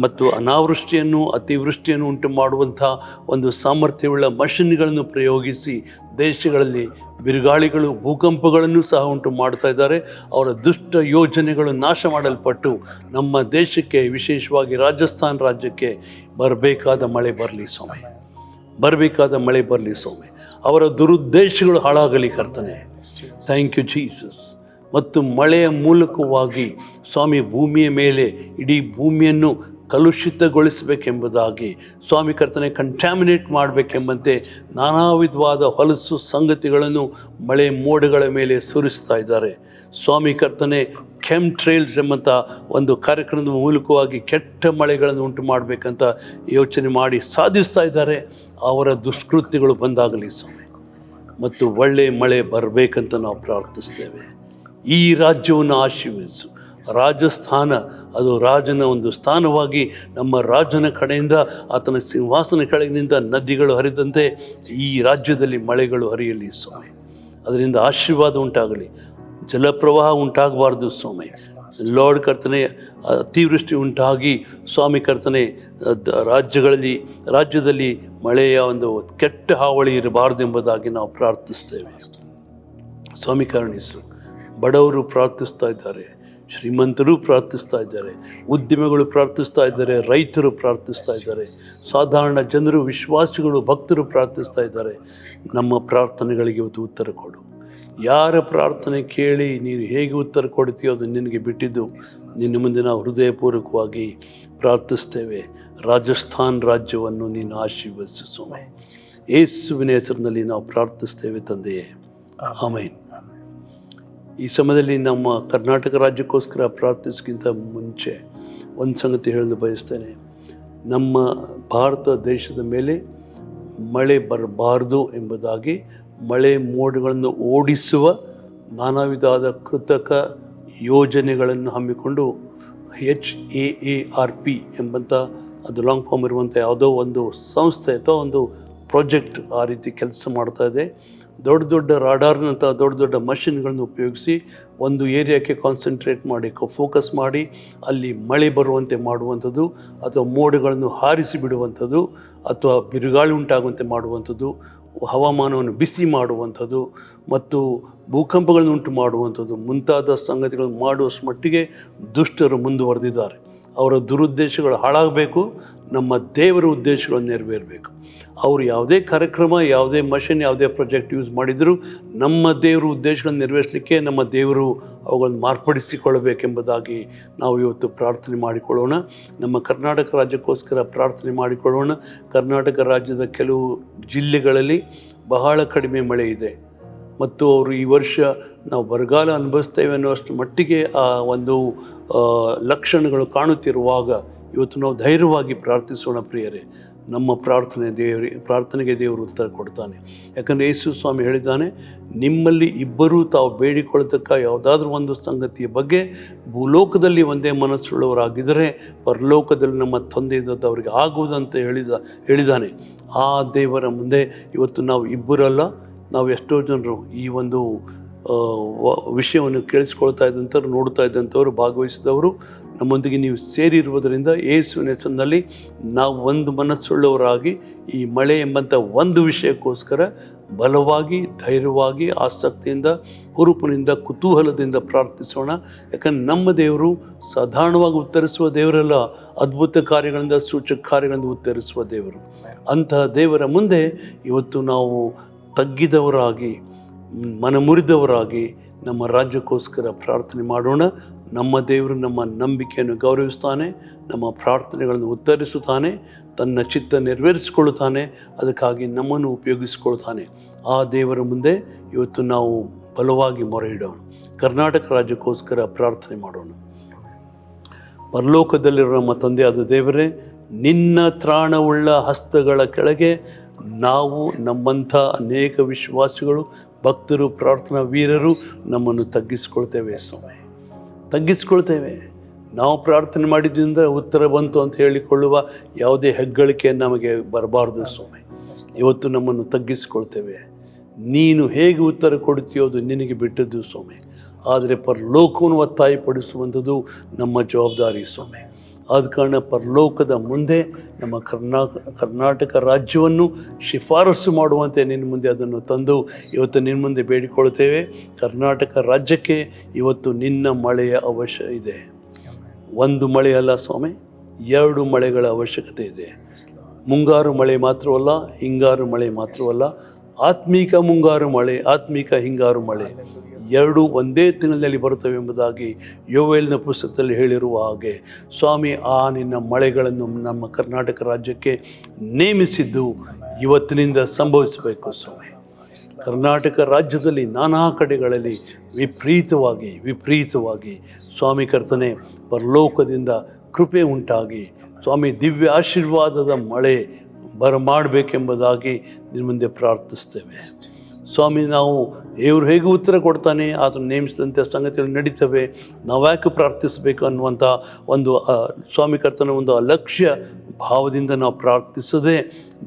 ಮತ್ತು ಅನಾವೃಷ್ಟಿಯನ್ನು ಅತಿವೃಷ್ಟಿಯನ್ನು ಉಂಟು ಮಾಡುವಂಥ ಒಂದು ಸಾಮರ್ಥ್ಯವುಳ್ಳ ಮಷಿನ್ಗಳನ್ನು ಪ್ರಯೋಗಿಸಿ ದೇಶಗಳಲ್ಲಿ ಬಿರುಗಾಳಿಗಳು, ಭೂಕಂಪಗಳನ್ನು ಸಹ ಉಂಟು ಮಾಡ್ತಾ ಇದ್ದಾರೆ. ಅವರ ದುಷ್ಟ ಯೋಜನೆಗಳು ನಾಶ ಮಾಡಲ್ಪಟ್ಟು ನಮ್ಮ ದೇಶಕ್ಕೆ, ವಿಶೇಷವಾಗಿ ರಾಜಸ್ಥಾನ್ ರಾಜ್ಯಕ್ಕೆ ಬರಬೇಕಾದ ಮಳೆ ಬರಲಿ ಸ್ವಾಮಿ, ಬರಬೇಕಾದ ಮಳೆ ಬರಲಿ ಸ್ವಾಮಿ. ಅವರ ದುರುದ್ದೇಶಗಳು ಹಾಳಾಗಲಿ ಕರ್ತನೆ. Thank you Jesus. ಮತ್ತು ಮಳೆಯ ಮೂಲಕವಾಗಿ ಸ್ವಾಮಿ ಭೂಮಿಯ ಮೇಲೆ ಇಡೀ ಭೂಮಿಯನ್ನು ಕಲುಷಿತಗೊಳಿಸಬೇಕೆಂಬುದಾಗಿ ಸ್ವಾಮಿ ಕರ್ತನೆ, ಕಂಟ್ಯಾಮಿನೇಟ್ ಮಾಡಬೇಕೆಂಬಂತೆ ನಾನಾ ವಿಧವಾದ ಹೊಲಸು ಸಂಗತಿಗಳನ್ನು ಮಳೆ ಮೋಡಗಳ ಮೇಲೆ ಸುರಿಸ್ತಾ ಇದ್ದಾರೆ ಸ್ವಾಮಿ ಕರ್ತನೆ. ಕೆಮ್ ಟ್ರೇಲ್ಸ್ ಎಂಬಂಥ ಒಂದು ಕಾರ್ಯಕ್ರಮದ ಮೂಲಕವಾಗಿ ಕೆಟ್ಟ ಮಳೆಗಳನ್ನು ಉಂಟು ಮಾಡಬೇಕಂತ ಯೋಚನೆ ಮಾಡಿ ಸಾಧಿಸ್ತಾ ಇದ್ದಾರೆ. ಅವರ ದುಷ್ಕೃತ್ಯಗಳು ಬಂದಾಗಲಿ ಸ್ವಾಮಿ, ಮತ್ತು ಒಳ್ಳೆಯ ಮಳೆ ಬರಬೇಕಂತ ನಾವು ಪ್ರಾರ್ಥಿಸ್ತೇವೆ. ಈ ರಾಜ್ಯವನ್ನು ಆಶೀರ್ವದಿಸು. ರಾಜಸ್ಥಾನ ಅದು ರಾಜನ ಒಂದು ಸ್ಥಾನವಾಗಿ ನಮ್ಮ ರಾಜನ ಕಡೆಯಿಂದ ಆತನ ಸಿಂಹಾಸನ ಕೆಳಗಿನಿಂದ ನದಿಗಳು ಹರಿದಂತೆ ಈ ರಾಜ್ಯದಲ್ಲಿ ಮಳೆಗಳು ಹರಿಯಲಿ ಸ್ವಾಮಿ. ಅದರಿಂದ ಆಶೀರ್ವಾದ ಉಂಟಾಗಲಿ, ಜಲಪ್ರವಾಹ ಉಂಟಾಗಬಾರ್ದು ಸ್ವಾಮಿ. ಲಾರ್ಡ್ ಕರ್ತನೆ, ಅತಿವೃಷ್ಟಿ ಉಂಟಾಗಿ ಸ್ವಾಮಿ ಕರ್ತನೆ ರಾಜ್ಯದಲ್ಲಿ ಮಳೆಯ ಒಂದು ಕೆಟ್ಟ ಹಾವಳಿ ಇರಬಾರ್ದು ಎಂಬುದಾಗಿ ನಾವು ಪ್ರಾರ್ಥಿಸ್ತೇವೆ ಸ್ವಾಮಿ. ಕರುಣಿಸು. ಬಡವರು ಪ್ರಾರ್ಥಿಸ್ತಾ ಇದ್ದಾರೆ, ಶ್ರೀಮಂತರು ಪ್ರಾರ್ಥಿಸ್ತಾ ಇದ್ದಾರೆ, ಉದ್ಯಮಿಗಳು ಪ್ರಾರ್ಥಿಸ್ತಾ ಇದ್ದಾರೆ, ರೈತರು ಪ್ರಾರ್ಥಿಸ್ತಾ ಇದ್ದಾರೆ, ಸಾಧಾರಣ ಜನರು, ವಿಶ್ವಾಸಿಗಳು, ಭಕ್ತರು ಪ್ರಾರ್ಥಿಸ್ತಾ ಇದ್ದಾರೆ. ನಮ್ಮ ಪ್ರಾರ್ಥನೆಗಳಿಗೆ ಇವತ್ತು ಉತ್ತರ ಕೊಡು. ಯಾರ ಪ್ರಾರ್ಥನೆ ಕೇಳಿ ನೀನು ಹೇಗೆ ಉತ್ತರ ಕೊಡ್ತೀಯೋ ಅದು ನಿನಗೆ ಬಿಟ್ಟಿದ್ದು. ನಿನ್ನ ಮುಂದೆ ನಾವು ಹೃದಯಪೂರ್ವಕವಾಗಿ ಪ್ರಾರ್ಥಿಸ್ತೇವೆ. ರಾಜಸ್ಥಾನ್ ರಾಜ್ಯವನ್ನು ನೀನು ಆಶೀರ್ವದಿಸು ಸ್ವಾಮಿ. ಯೇಸುವಿನ ಹೆಸರಿನಲ್ಲಿ ನಾವು ಪ್ರಾರ್ಥಿಸ್ತೇವೆ ತಂದೆಯೇ, ಆಮೇನ್. ಈ ಸಮಯದಲ್ಲಿ ನಮ್ಮ ಕರ್ನಾಟಕ ರಾಜ್ಯಕ್ಕೋಸ್ಕರ ಪ್ರಾರ್ಥಿಸೋಕ್ಕಿಂತ ಮುಂಚೆ ಒಂದು ಸಂಗತಿ ಹೇಳಲು ಬಯಸ್ತೇನೆ. ನಮ್ಮ ಭಾರತ ದೇಶದ ಮೇಲೆ ಮಳೆ ಬರಬಾರ್ದು ಎಂಬುದಾಗಿ ಮಳೆ ಮೋಡಗಳನ್ನು ಓಡಿಸುವ ನಾನಾ ವಿಧವಾದ ಕೃತಕ ಯೋಜನೆಗಳನ್ನು ಹಮ್ಮಿಕೊಂಡು HAARP ಎಂಬಂಥ ಅದು ಲಾಂಗ್ ಫಾರ್ಮ್ ಇರುವಂಥ ಯಾವುದೋ ಒಂದು ಸಂಸ್ಥೆ ಅಥವಾ ಒಂದು ಪ್ರಾಜೆಕ್ಟ್ ಆ ರೀತಿ ಕೆಲಸ ಮಾಡ್ತಾ ಇದೆ. ದೊಡ್ಡ ದೊಡ್ಡ ರಾಡಾರ್ನಂಥ ದೊಡ್ಡ ದೊಡ್ಡ ಮಷಿನ್ಗಳನ್ನು ಉಪಯೋಗಿಸಿ ಒಂದು ಏರಿಯಾಕ್ಕೆ ಕಾನ್ಸಂಟ್ರೇಟ್ ಮಾಡಿ ಫೋಕಸ್ ಮಾಡಿ ಅಲ್ಲಿ ಮಳೆ ಬರುವಂತೆ ಮಾಡುವಂಥದ್ದು, ಅಥವಾ ಮೋಡಗಳನ್ನು ಹಾರಿಸಿ ಬಿಡುವಂಥದ್ದು, ಅಥವಾ ಬಿರುಗಾಳಿ ಉಂಟಾಗುವಂತೆ ಮಾಡುವಂಥದ್ದು, ಹವಾಮಾನವನ್ನು ಬಿಸಿ ಮಾಡುವಂಥದ್ದು ಮತ್ತು ಭೂಕಂಪಗಳನ್ನು ಉಂಟು ಮಾಡುವಂಥದ್ದು ಮುಂತಾದ ಸಂಗತಿಗಳನ್ನು ಮಾಡುವಷ್ಟು ಮಟ್ಟಿಗೆ ದುಷ್ಟರು ಮುಂದುವರೆದಿದ್ದಾರೆ. ಅವರ ದುರುದ್ದೇಶಗಳು ಹಾಳಾಗಬೇಕು, ನಮ್ಮ ದೇವರ ಉದ್ದೇಶಗಳನ್ನು ನೆರವೇರಬೇಕು. ಅವರು ಯಾವುದೇ ಕಾರ್ಯಕ್ರಮ, ಯಾವುದೇ ಮಷಿನ್, ಯಾವುದೇ ಪ್ರಾಜೆಕ್ಟ್ ಯೂಸ್ ಮಾಡಿದರೂ ನಮ್ಮ ದೇವರ ಉದ್ದೇಶಗಳನ್ನು ನೆರವೇರಿಸಲಿಕ್ಕೆ ನಮ್ಮ ದೇವರು ಅವುಗಳನ್ನು ಮಾರ್ಪಡಿಸಿಕೊಳ್ಳಬೇಕೆಂಬುದಾಗಿ ನಾವು ಇವತ್ತು ಪ್ರಾರ್ಥನೆ ಮಾಡಿಕೊಳ್ಳೋಣ. ನಮ್ಮ ಕರ್ನಾಟಕ ರಾಜ್ಯಕ್ಕೋಸ್ಕರ ಪ್ರಾರ್ಥನೆ ಮಾಡಿಕೊಳ್ಳೋಣ. ಕರ್ನಾಟಕ ರಾಜ್ಯದ ಕೆಲವು ಜಿಲ್ಲೆಗಳಲ್ಲಿ ಬಹಳ ಕಡಿಮೆ ಮಳೆ ಇದೆ ಮತ್ತು ಅವರು ಈ ವರ್ಷ ನಾವು ಬರಗಾಲ ಅನುಭವಿಸ್ತೇವೆ ಅನ್ನುವಷ್ಟು ಮಟ್ಟಿಗೆ ಆ ಒಂದು ಲಕ್ಷಣಗಳು ಕಾಣುತ್ತಿರುವಾಗ ಇವತ್ತು ನಾವು ಧೈರ್ಯವಾಗಿ ಪ್ರಾರ್ಥಿಸೋಣ ಪ್ರಿಯರೇ. ನಮ್ಮ ಪ್ರಾರ್ಥನೆಗೆ ದೇವರು ಉತ್ತರ ಕೊಡ್ತಾನೆ. ಯಾಕಂದರೆ ಯೇಸು ಸ್ವಾಮಿ ಹೇಳಿದ್ದಾನೆ, ನಿಮ್ಮಲ್ಲಿ ಇಬ್ಬರೂ ತಾವು ಬೇಡಿಕೊಳ್ಳತಕ್ಕ ಯಾವುದಾದ್ರೂ ಒಂದು ಸಂಗತಿಯ ಬಗ್ಗೆ ಭೂಲೋಕದಲ್ಲಿ ಒಂದೇ ಮನಸ್ಸುಳ್ಳವರಾಗಿದ್ದರೆ ಪರಲೋಕದಲ್ಲಿ ನಮ್ಮ ತಂದೆಯಿಂದ ಅವರಿಗೆ ಆಗುವುದಂತ ಹೇಳಿದ್ದಾನೆ. ಆ ದೇವರ ಮುಂದೆ ಇವತ್ತು ನಾವು ಇಬ್ಬರಲ್ಲ, ನಾವು ಎಷ್ಟೋ ಜನರು ಈ ಒಂದು ವಿಷಯವನ್ನು ಕೇಳಿಸ್ಕೊಳ್ತಾ ಇದ್ದಂಥವ್ರು, ನೋಡ್ತಾ ಇದ್ದಂಥವ್ರು, ಭಾಗವಹಿಸಿದವರು ನಮ್ಮೊಂದಿಗೆ ನೀವು ಸೇರಿರುವುದರಿಂದ ಯೇಸುವಿನ ಹೆಸರಿನಲ್ಲಿ ನಾವು ಒಂದು ಮನಸ್ಸುಳ್ಳವರಾಗಿ ಈ ಮಳೆ ಎಂಬಂಥ ಒಂದು ವಿಷಯಕ್ಕೋಸ್ಕರ ಬಲವಾಗಿ, ಧೈರ್ಯವಾಗಿ, ಆಸಕ್ತಿಯಿಂದ, ಹುರುಪಿನಿಂದ, ಕುತೂಹಲದಿಂದ ಪ್ರಾರ್ಥಿಸೋಣ. ಯಾಕಂದರೆ ನಮ್ಮ ದೇವರು ಸಾಧಾರಣವಾಗಿ ಉತ್ತರಿಸುವ ದೇವರಲ್ಲ, ಅದ್ಭುತ ಕಾರ್ಯಗಳಿಂದ, ಸೂಚಕ ಕಾರ್ಯಗಳಿಂದ ಉತ್ತರಿಸುವ ದೇವರು. ಅಂತಹ ದೇವರ ಮುಂದೆ ಇವತ್ತು ನಾವು ತಗ್ಗಿದವರಾಗಿ, ಮನಮುರಿದವರಾಗಿ, ನಮ್ಮ ರಾಜ್ಯಕ್ಕೋಸ್ಕರ ಪ್ರಾರ್ಥನೆ ಮಾಡೋಣ. ನಮ್ಮ ದೇವರು ನಮ್ಮ ನಂಬಿಕೆಯನ್ನು ಗೌರವಿಸ್ತಾನೆ, ನಮ್ಮ ಪ್ರಾರ್ಥನೆಗಳನ್ನು ಉತ್ತರಿಸುತ್ತಾನೆ, ತನ್ನ ಚಿತ್ತ ನೆರವೇರಿಸಿಕೊಳ್ಳುತ್ತಾನೆ, ಅದಕ್ಕಾಗಿ ನಮ್ಮನ್ನು ಉಪಯೋಗಿಸಿಕೊಳ್ತಾನೆ. ಆ ದೇವರ ಮುಂದೆ ಇವತ್ತು ನಾವು ಬಲವಾಗಿ ಮೊರೆ ಇಡೋಣ. ಕರ್ನಾಟಕ ರಾಜ್ಯಕ್ಕೋಸ್ಕರ ಪ್ರಾರ್ಥನೆ ಮಾಡೋಣ. ಪರಲೋಕದಲ್ಲಿರೋ ನಮ್ಮ ತಂದೆಯಾದ ದೇವರೇ, ನಿನ್ನ ತ್ರಾಣವುಳ್ಳ ಹಸ್ತಗಳ ಕೆಳಗೆ ನಾವು ನಮ್ಮಂಥ ಅನೇಕ ವಿಶ್ವಾಸಿಗಳು, ಭಕ್ತರು, ಪ್ರಾರ್ಥನಾ ವೀರರು ನಮ್ಮನ್ನು ತಗ್ಗಿಸ್ಕೊಳ್ತೇವೆ ಸ್ವಾಮಿ, ತಗ್ಗಿಸ್ಕೊಳ್ತೇವೆ. ನಾವು ಪ್ರಾರ್ಥನೆ ಮಾಡಿದ್ರಿಂದ ಉತ್ತರ ಬಂತು ಅಂತ ಹೇಳಿಕೊಳ್ಳುವ ಯಾವುದೇ ಹೆಗ್ಗಳಿಕೆ ನಮಗೆ ಬರಬಾರ್ದು ಸ್ವಾಮಿ. ಇವತ್ತು ನಮ್ಮನ್ನು ತಗ್ಗಿಸಿಕೊಳ್ತೇವೆ. ನೀನು ಹೇಗೆ ಉತ್ತರ ಕೊಡ್ತೀಯೋ ಅದು ನಿನಗೆ ಬಿಟ್ಟದ್ದು ಸ್ವಾಮಿ, ಆದರೆ ಪರಲೋಕವನ್ನು ಒತ್ತಾಯಪಡಿಸುವಂಥದ್ದು ನಮ್ಮ ಜವಾಬ್ದಾರಿ ಸ್ವಾಮಿ. ಆದ ಕಾರಣ ಪರಲೋಕದ ಮುಂದೆ ನಮ್ಮ ಕರ್ನಾಟಕ ರಾಜ್ಯವನ್ನು ಶಿಫಾರಸು ಮಾಡುವಂತೆ ನಿನ್ನ ಮುಂದೆ ಅದನ್ನು ತಂದು ಇವತ್ತು ನಿನ್ನ ಮುಂದೆ ಬೇಡಿಕೊಳ್ತೇವೆ. ಕರ್ನಾಟಕ ರಾಜ್ಯಕ್ಕೆ ಇವತ್ತು ನಿನ್ನ ಮಳೆಯ ಅವಶ್ಯ ಇದೆ. ಒಂದು ಮಳೆ ಅಲ್ಲ ಸ್ವಾಮಿ, 2 ಮಳೆಗಳ ಅವಶ್ಯಕತೆ ಇದೆ. ಮುಂಗಾರು ಮಳೆ ಮಾತ್ರವಲ್ಲ, ಹಿಂಗಾರು ಮಳೆ ಮಾತ್ರವಲ್ಲ, ಆತ್ಮೀಕ ಮುಂಗಾರು ಮಳೆ, ಆತ್ಮೀಕ ಹಿಂಗಾರು ಮಳೆ 2 ಒಂದೇ ತಿಂಗಳಿನಲ್ಲಿ ಬರುತ್ತವೆ ಎಂಬುದಾಗಿ ಯೋವೇಲ್ನ ಪುಸ್ತಕದಲ್ಲಿ ಹೇಳಿರುವ ಹಾಗೆ ಸ್ವಾಮಿ, ಆ ನಿನ್ನ ಮಳೆಗಳನ್ನು ನಮ್ಮ ಕರ್ನಾಟಕ ರಾಜ್ಯಕ್ಕೆ ನೇಮಿಸಿದ್ದು ಇವತ್ತಿನಿಂದ ಸಂಭವಿಸಬೇಕು ಸ್ವಾಮಿ. ಕರ್ನಾಟಕ ರಾಜ್ಯದಲ್ಲಿ ನಾನಾ ಕಡೆಗಳಲ್ಲಿ ವಿಪರೀತವಾಗಿ ಸ್ವಾಮಿ ಕರ್ತನೆ ಪರಲೋಕದಿಂದ ಕೃಪೆ ಉಂಟಾಗಿ ಸ್ವಾಮಿ ದಿವ್ಯ ಆಶೀರ್ವಾದದ ಮಳೆ ಬರಮಾಡಬೇಕೆಂಬುದಾಗಿ ನಿಮ್ಮ ಮುಂದೆ ಪ್ರಾರ್ಥಿಸ್ತೇವೆ ಸ್ವಾಮಿ. ನಾವು ಇವರು ಹೇಗೆ ಉತ್ತರ ಕೊಡ್ತಾನೆ ಅದನ್ನು ನೇಮಿಸಿದಂಥ ಸಂಗತಿಗಳು ನಡೀತವೆ, ನಾವು ಯಾಕೆ ಪ್ರಾರ್ಥಿಸಬೇಕು ಅನ್ನುವಂಥ ಒಂದು ಸ್ವಾಮಿ ಕರ್ತನ ಒಂದು ಅಲಕ್ಷ್ಯ ಭಾವದಿಂದ ನಾವು ಪ್ರಾರ್ಥಿಸದೆ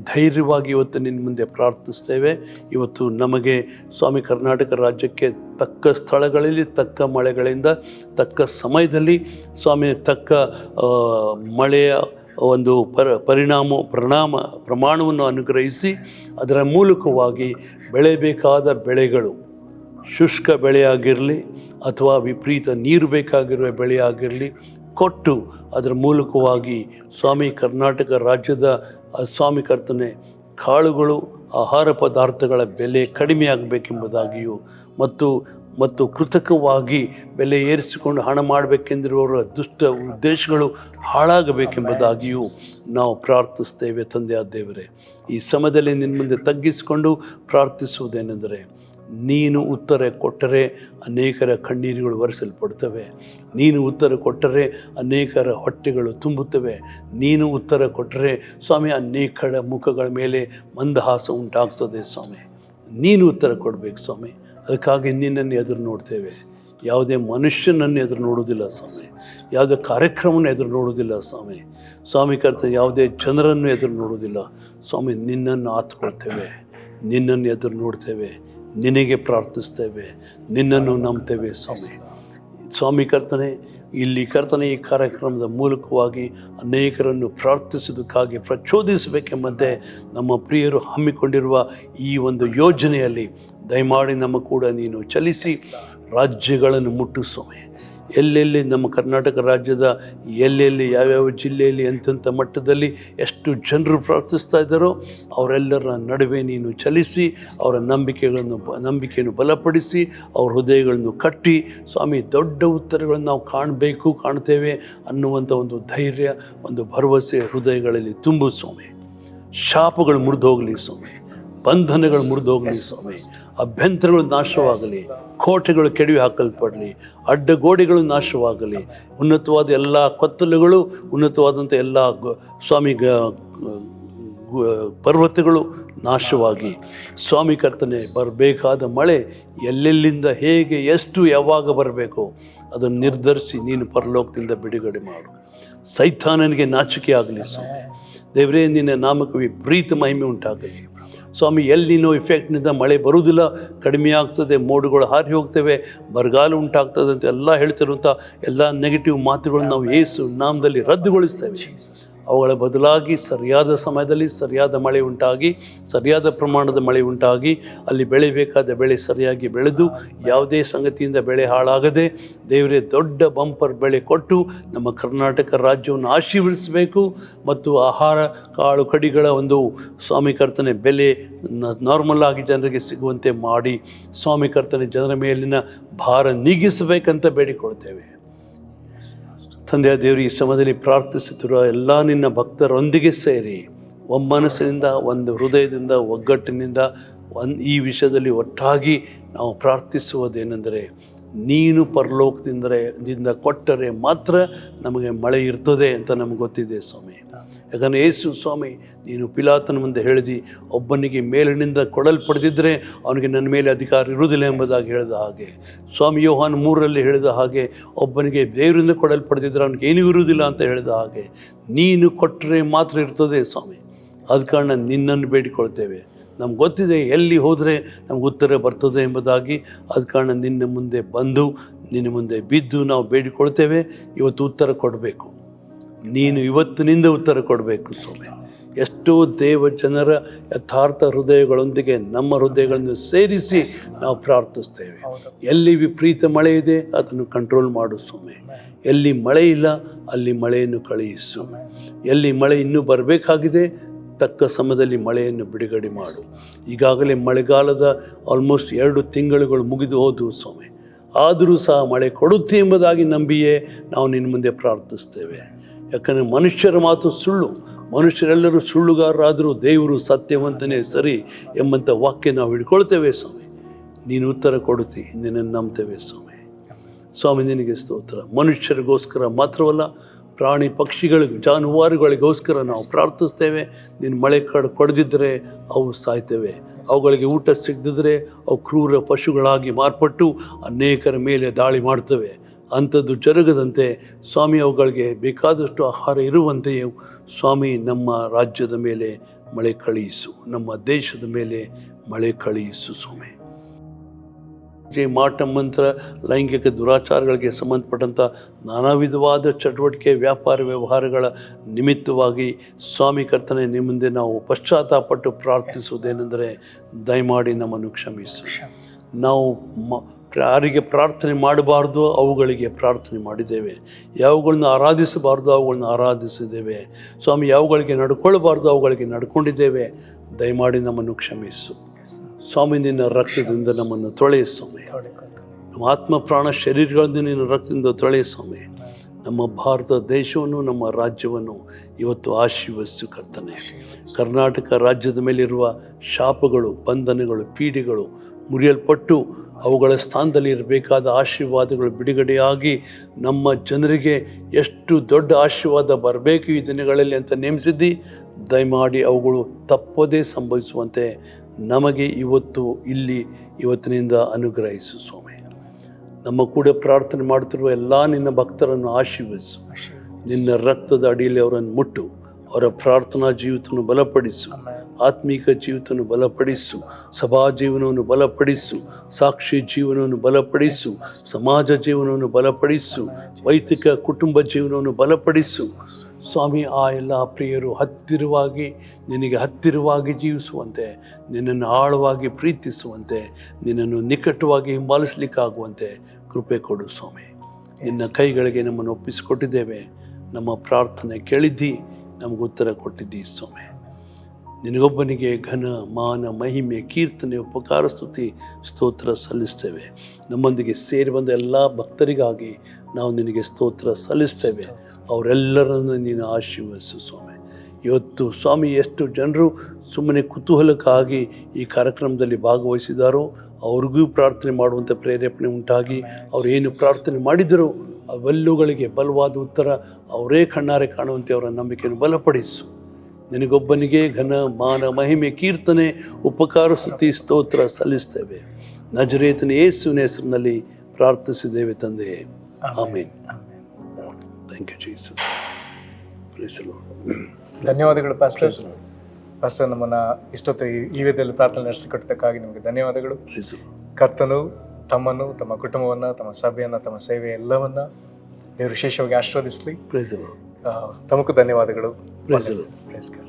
ಧೈರ್ಯವಾಗಿ ಇವತ್ತು ನಿನ್ನ ಮುಂದೆ ಪ್ರಾರ್ಥಿಸ್ತೇವೆ. ಇವತ್ತು ನಮಗೆ ಸ್ವಾಮಿ ಕರ್ನಾಟಕ ರಾಜ್ಯಕ್ಕೆ ತಕ್ಕ ಸ್ಥಳಗಳಲ್ಲಿ ತಕ್ಕ ಮಳೆಗಳಿಂದ ತಕ್ಕ ಸಮಯದಲ್ಲಿ ಸ್ವಾಮಿ ತಕ್ಕ ಮಳೆಯ ಒಂದು ಪ್ರಮಾಣವನ್ನು ಅನುಗ್ರಹಿಸಿ ಅದರ ಮೂಲಕವಾಗಿ ಬೆಳೆಯಬೇಕಾದ ಬೆಳೆಗಳು, ಶುಷ್ಕ ಬೆಳೆಯಾಗಿರಲಿ ಅಥವಾ ವಿಪರೀತ ನೀರು ಬೇಕಾಗಿರುವ ಬೆಳೆಯಾಗಿರಲಿ ಕೊಟ್ಟು ಅದರ ಮೂಲಕವಾಗಿ ಸ್ವಾಮಿ ಕರ್ನಾಟಕ ರಾಜ್ಯದ ಸ್ವಾಮಿ ಕರ್ತನೆ ಕಾಳುಗಳು, ಆಹಾರ ಪದಾರ್ಥಗಳ ಬೆಲೆ ಕಡಿಮೆಯಾಗಬೇಕೆಂಬುದಾಗಿಯೂ ಮತ್ತು ಕೃತಕವಾಗಿ ಬೆಲೆ ಏರಿಸಿಕೊಂಡು ಹಣ ಮಾಡಬೇಕೆಂದಿರುವವರ ದುಷ್ಟ ಉದ್ದೇಶಗಳು ಹಾಳಾಗಬೇಕೆಂಬುದಾಗಿಯೂ ನಾವು ಪ್ರಾರ್ಥಿಸ್ತೇವೆ. ತಂದೆಯಾದ ದೇವರೇ, ಈ ಸಮಯದಲ್ಲಿ ನಿನ್ನ ಮುಂದೆ ತಗ್ಗಿಸಿಕೊಂಡು ಪ್ರಾರ್ಥಿಸುವುದೇನೆಂದರೆ, ನೀನು ಉತ್ತರ ಕೊಟ್ಟರೆ ಅನೇಕರ ಕಣ್ಣೀರುಗಳು ಒರೆಸಲ್ಪಡ್ತವೆ, ನೀನು ಉತ್ತರ ಕೊಟ್ಟರೆ ಅನೇಕರ ಹೊಟ್ಟೆಗಳು ತುಂಬುತ್ತವೆ, ನೀನು ಉತ್ತರ ಕೊಟ್ಟರೆ ಸ್ವಾಮಿ ಅನೇಕರ ಮುಖಗಳ ಮೇಲೆ ಮಂದಹಾಸ ಉಂಟಾಗ್ತದೆ ಸ್ವಾಮಿ. ನೀನು ಉತ್ತರ ಕೊಡಬೇಕು ಸ್ವಾಮಿ. ಅದಕ್ಕಾಗಿ ನಿನ್ನನ್ನು ಎದುರು ನೋಡ್ತೇವೆ. ಯಾವುದೇ ಮನುಷ್ಯನನ್ನು ಎದುರು ನೋಡೋದಿಲ್ಲ ಸ್ವಾಮಿ, ಯಾವುದೇ ಕಾರ್ಯಕ್ರಮವನ್ನು ಎದುರು ನೋಡೋದಿಲ್ಲ ಸ್ವಾಮಿ ಕರ್ತನೆ, ಯಾವುದೇ ಜನರನ್ನು ಎದುರು ನೋಡೋದಿಲ್ಲ ಸ್ವಾಮಿ. ನಿನ್ನನ್ನು ಆತ್ಕೊಳ್ತೇವೆ, ನಿನ್ನನ್ನು ಎದುರು ನೋಡ್ತೇವೆ, ನಿನಗೆ ಪ್ರಾರ್ಥಿಸ್ತೇವೆ, ನಿನ್ನನ್ನು ನಂಬ್ತೇವೆ ಸ್ವಾಮಿ ಕರ್ತನೆ. ಇಲ್ಲಿ ಕರ್ತನೆ ಈ ಕಾರ್ಯಕ್ರಮದ ಮೂಲಕವಾಗಿ ಅನೇಕರನ್ನು ಪ್ರಾರ್ಥಿಸೋದಕ್ಕಾಗಿ ಪ್ರಚೋದಿಸಬೇಕೆಂಬಂತೆ ನಮ್ಮ ಪ್ರಿಯರು ಹಮ್ಮಿಕೊಂಡಿರುವ ಈ ಒಂದು ಯೋಜನೆಯಲ್ಲಿ ದಯಮಾಡಿ ನಮ್ಮ ಕೂಡ ನೀನು ಚಲಿಸಿ ರಾಜ್ಯಗಳನ್ನು ಮುಟ್ಟು ಸ್ವಾಮಿ. ಎಲ್ಲೆಲ್ಲಿ ನಮ್ಮ ಕರ್ನಾಟಕ ರಾಜ್ಯದ ಎಲ್ಲೆಲ್ಲಿ ಯಾವ್ಯಾವ ಜಿಲ್ಲೆಯಲ್ಲಿ ಎಂತೆಂಥ ಮಟ್ಟದಲ್ಲಿ ಎಷ್ಟು ಜನರು ಪ್ರಾರ್ಥಿಸ್ತಾ ಇದ್ದಾರೋ ಅವರೆಲ್ಲರ ನಡುವೆ ನೀನು ಚಲಿಸಿ ಅವರ ನಂಬಿಕೆಯನ್ನು ಬಲಪಡಿಸಿ ಅವ್ರ ಹೃದಯಗಳನ್ನು ಕಟ್ಟಿ ಸ್ವಾಮಿ ದೊಡ್ಡ ಉತ್ತರಗಳನ್ನು ನಾವು ಕಾಣ್ತೇವೆ ಅನ್ನುವಂಥ ಒಂದು ಧೈರ್ಯ, ಒಂದು ಭರವಸೆ ಹೃದಯಗಳಲ್ಲಿ ತುಂಬು ಸ್ವಾಮಿ. ಶಾಪಗಳು ಮುರಿದು ಹೋಗಲಿ ಸ್ವಾಮಿ, ಬಂಧನಗಳು ಮುರಿದು ಹೋಗಲಿ ಸ್ವಾಮಿ, ಅಭ್ಯಂತರಗಳು ನಾಶವಾಗಲಿ, ಕೋಟೆಗಳು ಕೆಡವಿ ಹಾಕಲ್ಪಡಲಿ, ಅಡ್ಡಗೋಡೆಗಳು ನಾಶವಾಗಲಿ, ಉನ್ನತವಾದ ಎಲ್ಲ ಕೊತ್ತಲುಗಳು, ಉನ್ನತವಾದಂಥ ಎಲ್ಲ ಸ್ವಾಮಿ ಪರ್ವತಗಳು ನಾಶವಾಗಿ ಸ್ವಾಮಿ ಕರ್ತನೆ ಬರಬೇಕಾದ ಮಳೆ ಎಲ್ಲೆಲ್ಲಿಂದ ಹೇಗೆ ಎಷ್ಟು ಯಾವಾಗ ಬರಬೇಕು ಅದನ್ನು ನಿರ್ಧರಿಸಿ ನೀನು ಪರಲೋಕದಿಂದ ಬಿಡುಗಡೆ ಮಾಡು. ಸೈತಾನನಿಗೆ ನಾಚಿಕೆ ಆಗಲಿ ಸ್ವಾಮಿ. ದೇವರೇ, ನಿನ್ನ ನಾಮಕ್ಕೆ ವಿಪರೀತ ಮಹಿಮೆ ಉಂಟಾಗಲಿ ಸ್ವಾಮಿ. ಎಲ್ಲಿನೋ ಇಫೆಕ್ಟ್ನಿಂದ ಮಳೆ ಬರುವುದಿಲ್ಲ, ಕಡಿಮೆ ಆಗ್ತದೆ, ಮೋಡುಗಳು ಹಾರಿ ಹೋಗ್ತವೆ, ಬರಗಾಲ ಉಂಟಾಗ್ತದೆ ಅಂತ ಎಲ್ಲ ಹೇಳ್ತಿರುವಂಥ ಎಲ್ಲ ನೆಗೆಟಿವ್ ಮಾತುಗಳನ್ನು ನಾವು ಯೇಸು ನಾಮದಲ್ಲಿ ರದ್ದುಗೊಳಿಸ್ತೇವೆ. ಅವುಗಳ ಬದಲಾಗಿ ಸರಿಯಾದ ಸಮಯದಲ್ಲಿ ಸರಿಯಾದ ಮಳೆ ಉಂಟಾಗಿ ಸರಿಯಾದ ಪ್ರಮಾಣದ ಮಳೆ ಉಂಟಾಗಿ ಅಲ್ಲಿ ಬೆಳೆಯಬೇಕಾದ ಬೆಳೆ ಸರಿಯಾಗಿ ಬೆಳೆದು ಯಾವುದೇ ಸಂಗತಿಯಿಂದ ಬೆಳೆ ಹಾಳಾಗದೆ ದೇವರೇ ದೊಡ್ಡ ಬಂಪರ್ ಬೆಳೆ ಕೊಟ್ಟು ನಮ್ಮ ಕರ್ನಾಟಕ ರಾಜ್ಯವನ್ನು ಆಶೀರ್ವದಿಸಬೇಕು. ಮತ್ತು ಆಹಾರ ಕಾಳು ಕಡಿಗಳ ಒಂದು ಸ್ವಾಮಿ ಕರ್ತನೆ ಬೆಲೆ ನಾರ್ಮಲ್ ಆಗಿ ಜನರಿಗೆ ಸಿಗುವಂತೆ ಮಾಡಿ ಸ್ವಾಮಿ ಕರ್ತನೆ ಜನರ ಮೇಲಿನ ಭಾರ ನೀಗಿಸಬೇಕಂತ ಬೇಡಿಕೊಳ್ತೇವೆ. ತಂದೆಯ ದೇವರು, ಈ ಸಮಯದಲ್ಲಿ ಪ್ರಾರ್ಥಿಸುತ್ತಿರುವ ಎಲ್ಲ ನಿನ್ನ ಭಕ್ತರೊಂದಿಗೆ ಸೇರಿ ಒಮ್ಮನಸ್ಸಿನಿಂದ ಒಂದು ಹೃದಯದಿಂದ ಒಗ್ಗಟ್ಟಿನಿಂದ ಈ ವಿಷಯದಲ್ಲಿ ಒಟ್ಟಾಗಿ ನಾವು ಪ್ರಾರ್ಥಿಸುವುದೇನೆಂದರೆ, ನೀನು ಪರಲೋಕದಿಂದ ಕೊಟ್ಟರೆ ಮಾತ್ರ ನಮಗೆ ಮಳೆ ಇರ್ತದೆ ಅಂತ ನಮ್ಗೆ ಗೊತ್ತಿದೆ ಸ್ವಾಮಿ. ಯಾಕಂದರೆ ಯೇಸು ಸ್ವಾಮಿ, ನೀನು ಪಿಲಾತನ ಮುಂದೆ ಹೇಳಿದಿ, ಒಬ್ಬನಿಗೆ ಮೇಲಿನಿಂದ ಕೊಡಲ್ಪಡೆದಿದ್ದರೆ ಅವನಿಗೆ ನನ್ನ ಮೇಲೆ ಅಧಿಕಾರ ಇರುವುದಿಲ್ಲ ಎಂಬುದಾಗಿ ಹೇಳಿದ ಹಾಗೆ, ಸ್ವಾಮಿ ಯೋಹಾನ್ 3 ಹೇಳಿದ ಹಾಗೆ, ಒಬ್ಬನಿಗೆ ದೇವರಿಂದ ಕೊಡಲ್ಪಡೆದಿದ್ದರೆ ಅವನಿಗೆ ಏನೂ ಇರುವುದಿಲ್ಲ ಅಂತ ಹೇಳಿದ ಹಾಗೆ, ನೀನು ಕೊಟ್ಟರೆ ಮಾತ್ರ ಇರ್ತದೆ ಸ್ವಾಮಿ. ಆದ ಕಾರಣ ನಿನ್ನನ್ನು ಬೇಡಿಕೊಳ್ತೇವೆ. ನಮ್ಗೆ ಗೊತ್ತಿದೆ ಎಲ್ಲಿ ಹೋದರೆ ನಮ್ಗೆ ಉತ್ತರ ಬರ್ತದೆ ಎಂಬುದಾಗಿ. ಆದ ಕಾರಣ ನಿನ್ನ ಮುಂದೆ ಬಂದು ನಿನ್ನ ಮುಂದೆ ಬಿದ್ದು ನಾವು ಬೇಡಿಕೊಳ್ತೇವೆ. ಇವತ್ತು ಉತ್ತರ ಕೊಡಬೇಕು, ನೀನು ಇವತ್ತಿನಿಂದ ಉತ್ತರ ಕೊಡಬೇಕು ಸ್ವಾಮಿ. ಎಷ್ಟೋ ದೇವ ಜನರ ಯಥಾರ್ಥ ಹೃದಯಗಳೊಂದಿಗೆ ನಮ್ಮ ಹೃದಯಗಳನ್ನು ಸೇರಿಸಿ ನಾವು ಪ್ರಾರ್ಥಿಸ್ತೇವೆ. ಎಲ್ಲಿ ವಿಪರೀತ ಮಳೆ ಇದೆ ಅದನ್ನು ಕಂಟ್ರೋಲ್ ಮಾಡು ಸ್ವಾಮಿ. ಎಲ್ಲಿ ಮಳೆ ಇಲ್ಲ ಅಲ್ಲಿ ಮಳೆಯನ್ನು ಕಳುಹಿಸು. ಎಲ್ಲಿ ಮಳೆ ಇನ್ನೂ ಬರಬೇಕಾಗಿದೆ ತಕ್ಕ ಸಮಯದಲ್ಲಿ ಮಳೆಯನ್ನು ಬಿಡುಗಡೆ ಮಾಡು. ಈಗಾಗಲೇ ಮಳೆಗಾಲದ ಆಲ್ಮೋಸ್ಟ್ 2 ತಿಂಗಳುಗಳು ಮುಗಿದು ಹೋದವು ಸ್ವಾಮಿ. ಆದರೂ ಸಹ ಮಳೆ ಕೊಡುತ್ತೆ ಎಂಬುದಾಗಿ ನಂಬಿಯೇ ನಾವು ನಿನ್ನ ಮುಂದೆ ಪ್ರಾರ್ಥಿಸ್ತೇವೆ. ಯಾಕಂದರೆ ಮನುಷ್ಯರ ಮಾತು ಸುಳ್ಳು, ಮನುಷ್ಯರೆಲ್ಲರೂ ಸುಳ್ಳುಗಾರರಾದರೂ ದೇವರು ಸತ್ಯವಂತನೇ ಸರಿ ಎಂಬಂಥ ವಾಕ್ಯ ನಾವು ಹಿಡ್ಕೊಳ್ತೇವೆ ಸ್ವಾಮಿ. ನೀನು ಉತ್ತರ ಕೊಡುತ್ತಿ, ನಿನ್ನನ್ನು ನಂಬ್ತೇವೆ ಸ್ವಾಮಿ. ಸ್ವಾಮಿ ನಿನಗೆ ಸ್ತೋತ್ರ. ಮನುಷ್ಯರಿಗೋಸ್ಕರ ಮಾತ್ರವಲ್ಲ, ಪ್ರಾಣಿ ಪಕ್ಷಿಗಳಿಗೂ ಜಾನುವಾರುಗಳಿಗೋಸ್ಕರ ನಾವು ಪ್ರಾರ್ಥಿಸ್ತೇವೆ. ನೀನು ಮಳೆ ಕೊಡದಿದ್ದರೆ ಅವು ಸಾಯ್ತೇವೆ. ಅವುಗಳಿಗೆ ಊಟ ಸಿಗದಿದ್ದರೆ ಅವು ಕ್ರೂರ ಪಶುಗಳಾಗಿ ಮಾರ್ಪಟ್ಟು ಅನೇಕರ ಮೇಲೆ ದಾಳಿ ಮಾಡ್ತವೆ. ಅಂಥದ್ದು ಜರುಗದಂತೆ ಸ್ವಾಮಿ ಅವುಗಳಿಗೆ ಬೇಕಾದಷ್ಟು ಆಹಾರ ಇರುವಂತೆಯೇ ಸ್ವಾಮಿ ನಮ್ಮ ರಾಜ್ಯದ ಮೇಲೆ ಮಳೆ ಕಳುಹಿಸು, ನಮ್ಮ ದೇಶದ ಮೇಲೆ ಮಳೆ ಕಳುಹಿಸು ಸ್ವಾಮಿ. ಮಾಟ ಮಂತ್ರ, ಲೈಂಗಿಕ ದುರಾಚಾರಗಳಿಗೆ ಸಂಬಂಧಪಟ್ಟಂಥ ನಾನಾ ವಿಧವಾದ ಚಟುವಟಿಕೆ ವ್ಯಾಪಾರ ವ್ಯವಹಾರಗಳ ನಿಮಿತ್ತವಾಗಿ ಸ್ವಾಮಿ ಕರ್ತನೆ ನಿಮ್ಮ ಮುಂದೆ ನಾವು ಪಶ್ಚಾತ್ತಾಪಟ್ಟು ಪ್ರಾರ್ಥಿಸುವುದೇನೆಂದರೆ, ದಯಮಾಡಿ ನಮ್ಮನ್ನು ಕ್ಷಮಿಸು. ನಾವು ಯಾರಿಗೆ ಪ್ರಾರ್ಥನೆ ಮಾಡಬಾರ್ದು ಅವುಗಳಿಗೆ ಪ್ರಾರ್ಥನೆ ಮಾಡಿದ್ದೇವೆ, ಯಾವುಗಳನ್ನ ಆರಾಧಿಸಬಾರ್ದು ಅವುಗಳನ್ನ ಆರಾಧಿಸಿದ್ದೇವೆ ಸ್ವಾಮಿ, ಯಾವುಗಳಿಗೆ ನಡ್ಕೊಳ್ಬಾರ್ದು ಅವುಗಳಿಗೆ ನಡ್ಕೊಂಡಿದ್ದೇವೆ. ದಯಮಾಡಿ ನಮ್ಮನ್ನು ಕ್ಷಮಿಸು ಸ್ವಾಮಿ. ನಿನ್ನ ರಕ್ತದಿಂದ ನಮ್ಮನ್ನು ತೊಳೆಯು ಸ್ವಾಮಿ. ನಮ್ಮ ಆತ್ಮ ಪ್ರಾಣ ಶರೀರಗಳನ್ನು ನಿನ್ನ ರಕ್ತದಿಂದ ತೊಳೆಯು ಸ್ವಾಮಿ. ನಮ್ಮ ಭಾರತ ದೇಶವನ್ನು ನಮ್ಮ ರಾಜ್ಯವನ್ನು ಇವತ್ತು ಆಶೀರ್ವದಿಸು ಕರ್ತನೆ. ಕರ್ನಾಟಕ ರಾಜ್ಯದ ಮೇಲಿರುವ ಶಾಪಗಳು, ಬಂಧನಗಳು, ಪೀಡೆಗಳು ಮುರಿಯಲ್ಪಟ್ಟು ಅವುಗಳ ಸ್ಥಾನದಲ್ಲಿ ಇರಬೇಕಾದ ಆಶೀರ್ವಾದಗಳು ಬಿಡುಗಡೆಯಾಗಿ ನಮ್ಮ ಜನರಿಗೆ ಎಷ್ಟು ದೊಡ್ಡ ಆಶೀರ್ವಾದ ಬರಬೇಕು ಈ ದಿನಗಳಲ್ಲಿ ಅಂತ ನೇಮಿಸಿದ್ದಿ. ದಯಮಾಡಿ ಅವುಗಳು ತಪ್ಪದೇ ಸಂಭವಿಸುವಂತೆ ನಮಗೆ ಇವತ್ತಿನಿಂದ ಅನುಗ್ರಹಿಸು ಸ್ವಾಮಿ. ನಮ್ಮ ಕೂಡ ಪ್ರಾರ್ಥನೆ ಮಾಡುತ್ತಿರುವ ಎಲ್ಲ ನಿನ್ನ ಭಕ್ತರನ್ನು ಆಶೀರ್ವದಿಸು. ನಿನ್ನ ರಕ್ತದ ಅಡಿಯಲ್ಲಿ ಅವರನ್ನು ಮುಟ್ಟು, ಅವರ ಪ್ರಾರ್ಥನಾ ಜೀವಿತವನ್ನು ಬಲಪಡಿಸು, ಆತ್ಮೀಕ ಜೀವಿತವನ್ನು ಬಲಪಡಿಸು, ಸಭಾ ಜೀವನವನ್ನು ಬಲಪಡಿಸು, ಸಾಕ್ಷಿ ಜೀವನವನ್ನು ಬಲಪಡಿಸು, ಸಮಾಜ ಜೀವನವನ್ನು ಬಲಪಡಿಸು, ವೈಯಕ್ತಿಕ ಕುಟುಂಬ ಜೀವನವನ್ನು ಬಲಪಡಿಸು ಸ್ವಾಮಿ. ಆ ಎಲ್ಲ ಪ್ರಿಯರು ನಿನಗೆ ಹತ್ತಿರವಾಗಿ ಜೀವಿಸುವಂತೆ, ನಿನ್ನನ್ನು ಆಳವಾಗಿ ಪ್ರೀತಿಸುವಂತೆ, ನಿನ್ನನ್ನು ನಿಕಟವಾಗಿ ಹಿಂಬಾಲಿಸಲಿಕ್ಕಾಗುವಂತೆ ಕೃಪೆ ಕೊಡು ಸ್ವಾಮಿ. ನಿನ್ನ ಕೈಗಳಿಗೆ ನಮ್ಮನ್ನು ಒಪ್ಪಿಸಿಕೊಟ್ಟಿದ್ದೇವೆ. ನಮ್ಮ ಪ್ರಾರ್ಥನೆ ಕೇಳಿದ್ದಿ, ನಮಗೆ ಉತ್ತರ ಕೊಟ್ಟಿದ್ದಿ ಸ್ವಾಮಿ. ನಿನಗೊಬ್ಬನಿಗೆ ಘನ ಮಾನ ಮಹಿಮೆ ಕೀರ್ತನೆ ಉಪಕಾರ ಸ್ತುತಿ ಸ್ತೋತ್ರ ಸಲ್ಲಿಸ್ತೇವೆ. ನಮ್ಮೊಂದಿಗೆ ಸೇರಿ ಬಂದ ಎಲ್ಲ ಭಕ್ತರಿಗಾಗಿ ನಾವು ನಿನಗೆ ಸ್ತೋತ್ರ ಸಲ್ಲಿಸ್ತೇವೆ. ಅವರೆಲ್ಲರನ್ನು ನೀನು ಆಶೀರ್ವದಿಸು ಸ್ವಾಮಿ. ಇವತ್ತು ಸ್ವಾಮಿ ಎಷ್ಟು ಜನರು ಸುಮ್ಮನೆ ಕುತೂಹಲಕ್ಕಾಗಿ ಈ ಕಾರ್ಯಕ್ರಮದಲ್ಲಿ ಭಾಗವಹಿಸಿದಾರೋ ಅವ್ರಿಗೂ ಪ್ರಾರ್ಥನೆ ಮಾಡುವಂಥ ಪ್ರೇರೇಪಣೆ ಉಂಟಾಗಿ ಅವರು ಏನು ಪ್ರಾರ್ಥನೆ ಮಾಡಿದರೋ ಅವೆಲ್ಲವುಗಳಿಗೆ ಬಲವಾದ ಉತ್ತರ ಅವರೇ ಕಣ್ಣಾರೆ ಕಾಣುವಂತೆ ಅವರ ನಂಬಿಕೆಯನ್ನು ಬಲಪಡಿಸು. ನಿನಗೊಬ್ಬನಿಗೆ ಘನ ಮಾನ ಮಹಿಮೆ ಕೀರ್ತನೆ ಉಪಕಾರ ಸ್ತುತಿ ಸ್ತೋತ್ರ ಸಲ್ಲಿಸ್ತೇವೆ. ನಜರೇತನ ಯೇಸುವಿನ ಹೆಸರಿನಲ್ಲಿ ಪ್ರಾರ್ಥಿಸಿದ್ದೇವೆ ತಂದೆಯೇ, ಆಮೇನ್. Thank you Jesus. Praise the Lord. ಧನ್ಯವಾದಗಳು ಪಾಸ್ಟರ್. ನಮ್ಮನ್ನು ಇಷ್ಟೊತ್ತು ಈ ವಿಧದಲ್ಲಿ ಪ್ರಾರ್ಥನೆ ನಡೆಸಿಕೊಟ್ಟದಕ್ಕಾಗಿ ನಿಮಗೆ ಧನ್ಯವಾದಗಳು. ಕರ್ತನು ತಮ್ಮನ್ನು, ತಮ್ಮ ಕುಟುಂಬವನ್ನು, ತಮ್ಮ ಸಭೆಯನ್ನು, ತಮ್ಮ ಸೇವೆ ಎಲ್ಲವನ್ನ ದೇವರು ವಿಶೇಷವಾಗಿ ಆಶೀರ್ವದಿಸಲಿ. ತಮಗೂ ಧನ್ಯವಾದಗಳು. Praise the Lord. Praise God.